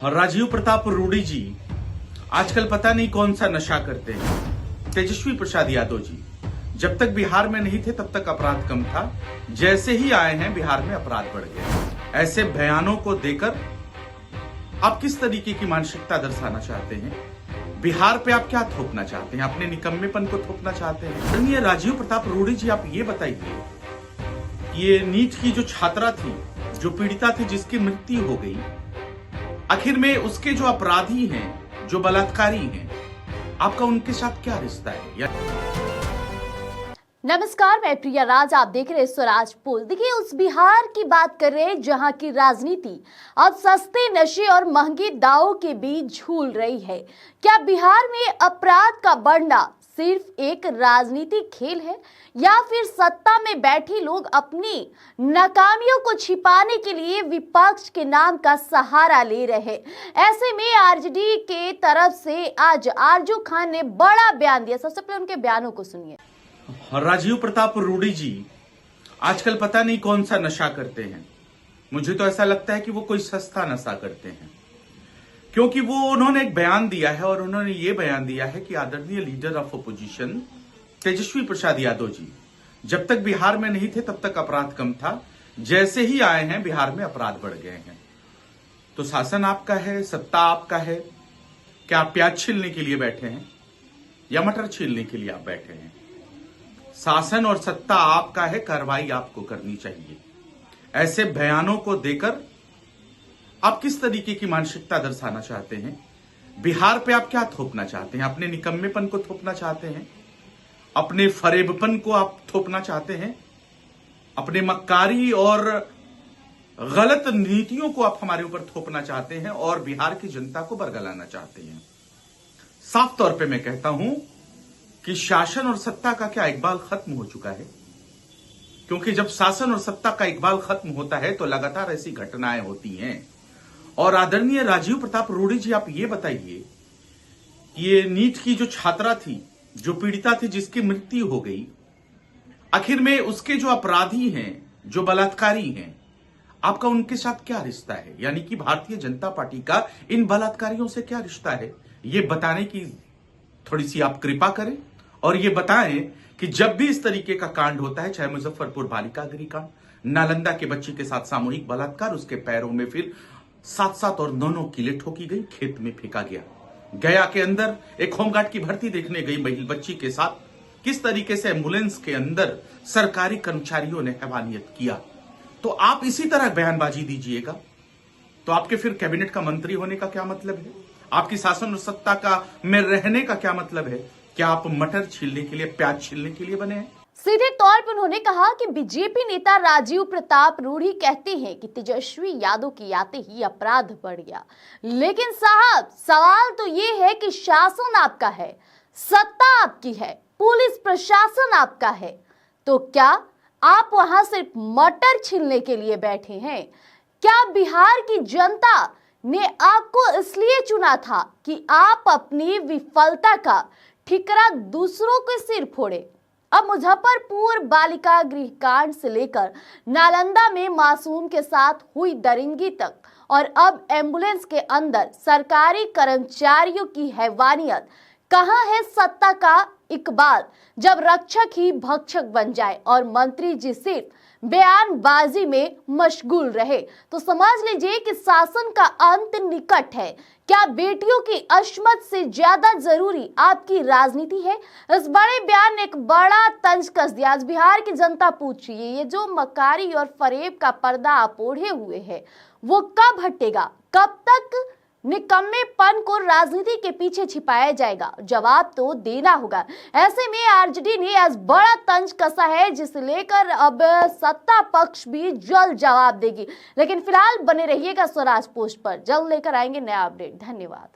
और राजीव प्रताप रूडी जी आजकल पता नहीं कौन सा नशा करते हैं। तेजस्वी प्रसाद यादव जी जब तक बिहार में नहीं थे तब तक अपराध कम था, जैसे ही आए हैं बिहार में अपराध बढ़ गए। ऐसे बयानों को देकर आप किस तरीके की मानसिकता दर्शाना चाहते हैं? बिहार पे आप क्या थोपना चाहते हैं? अपने निकम्मेपन को थोपना चाहते हैं? ये राजीव प्रताप रूडी जी, आप ये बताइए, ये नीट की जो छात्रा थी, जो पीड़िता थी, जिसकी मृत्यु हो गई, आखिर में उसके जो अपराधी हैं, जो बलात्कारी हैं, आपका उनके साथ क्या रिश्ता है? नमस्कार, मैं प्रिया राज, आप देख रहे हैं स्वराज पोल। देखिए, उस बिहार की बात कर रहे हैं जहां की राजनीति अब सस्ते नशे और महंगे दावों के बीच झूल रही है। क्या बिहार में अपराध का बढ़ना सिर्फ एक राजनीतिक खेल है या फिर सत्ता में बैठे लोग अपनी नाकामियों को छिपाने के लिए विपक्ष के नाम का सहारा ले रहे हैं? ऐसे में आरजेडी के तरफ से आज आरजू खान ने बड़ा बयान दिया। सबसे पहले उनके बयानों को सुनिए। राजीव प्रताप रूडी जी आजकल पता नहीं कौन सा नशा करते हैं। मुझे तो ऐसा लगता है कि वो कोई सस्ता नशा करते हैं, क्योंकि वो उन्होंने एक बयान दिया है और उन्होंने ये बयान दिया है कि आदरणीय leader of opposition Tejashwi Prasad Yadav ji जब तक बिहार में नहीं थे तब तक अपराध कम था, जैसे ही आए हैं बिहार में अपराध बढ़ गए हैं। तो शासन आपका है, सत्ता आपका है, क्या आप प्याज छीलने के लिए बैठे हैं या मटर छीलने के लिए आप बैठे हैं? शासन और सत्ता आपका है, कार्रवाई आपको करनी चाहिए। ऐसे बयानों को देकर आप किस तरीके की मानसिकता दर्शाना चाहते हैं? बिहार पे आप क्या थोपना चाहते हैं? अपने निकम्मेपन को थोपना चाहते हैं? अपने फरेबपन को आप थोपना चाहते हैं? अपने मक्कारी और गलत नीतियों को आप हमारे ऊपर थोपना चाहते हैं और बिहार की जनता को बरगलाना चाहते हैं? साफ तौर पे मैं कहता हूं कि शासन और सत्ता का क्या इकबाल खत्म हो चुका है? क्योंकि जब शासन और सत्ता का इकबाल खत्म होता है तो लगातार ऐसी घटनाएं होती हैं। और आदरणीय राजीव प्रताप रूडी जी, आप ये बताइए, ये नीट की जो छात्रा थी, जो पीड़िता थी, जिसकी मृत्यु हो गई, आखिर में उसके जो अपराधी हैं, जो बलात्कारी हैं, आपका उनके साथ क्या रिश्ता है? यानी कि भारतीय जनता पार्टी का इन बलात्कारियों से क्या रिश्ता है, ये बताने की थोड़ी सी आप कृपा करें और ये बताएं कि जब भी इस तरीके का कांड होता है, चाहे मुजफ्फरपुर बालिका गृह कांड, नालंदा के बच्ची के साथ सामूहिक बलात्कार, उसके पैरों में फिर 7-7 और 9 किले ठोकी गई, खेत में फेंका गया। गया के अंदर एक होमगार्ड की भर्ती देखने गई महिला बच्ची के साथ किस तरीके से एम्बुलेंस के अंदर सरकारी कर्मचारियों ने हैवानियत किया। तो आप इसी तरह बयानबाजी दीजिएगा तो आपके फिर कैबिनेट का मंत्री होने का क्या मतलब है? आपकी शासन और सत्ता का में रहने का क्या मतलब है? क्या आप मटर छीलने के लिए, प्याज छीलने के लिए बने हैं? सीधे तौर पर उन्होंने कहा कि बीजेपी नेता राजीव प्रताप रूडी कहते हैं कि तेजस्वी यादव के आते ही अपराध बढ़ गया। लेकिन साहब, सवाल तो ये है कि शासन आपका है, सत्ता आपकी है, पुलिस प्रशासन आपका है, तो क्या आप वहां सिर्फ मटर छीलने के लिए बैठे हैं? क्या बिहार की जनता ने आपको इसलिए चुना था कि आप अपनी विफलता का ठिकरा दूसरों के सिर फोड़े? अब मुजफ्फरपुर बालिका गृह कांड से लेकर नालंदा में मासूम के साथ हुई दरिंदगी तक और अब एम्बुलेंस के अंदर सरकारी कर्मचारियों की हैवानियत, कहां है सत्ता का इकबाल जब रक्षक ही भक्षक बन जाए और मंत्री जी सिर्फ बयानबाजी में मशगूल रहे? तो समझ लीजिए कि शासन का अंत निकट है। क्या बेटियों की अशमत से ज्यादा जरूरी आपकी राजनीति है? इस बड़े बयान ने एक बड़ा तंज कस दिया। आज बिहार की जनता पूछ रही है, ये जो मकारी और फरेब का पर्दा आप ओढ़े हुए है वो कब हटेगा? कब तक निकम्मेपन को राजनीति के पीछे छिपाया जाएगा? जवाब तो देना होगा। ऐसे में आरजेडी ने आज बड़ा तंज कसा है, जिसे लेकर अब सत्ता पक्ष भी जल्द जवाब देगी। लेकिन फिलहाल बने रहिएगा स्वराज पोस्ट पर, जल्द लेकर आएंगे नया अपडेट। धन्यवाद।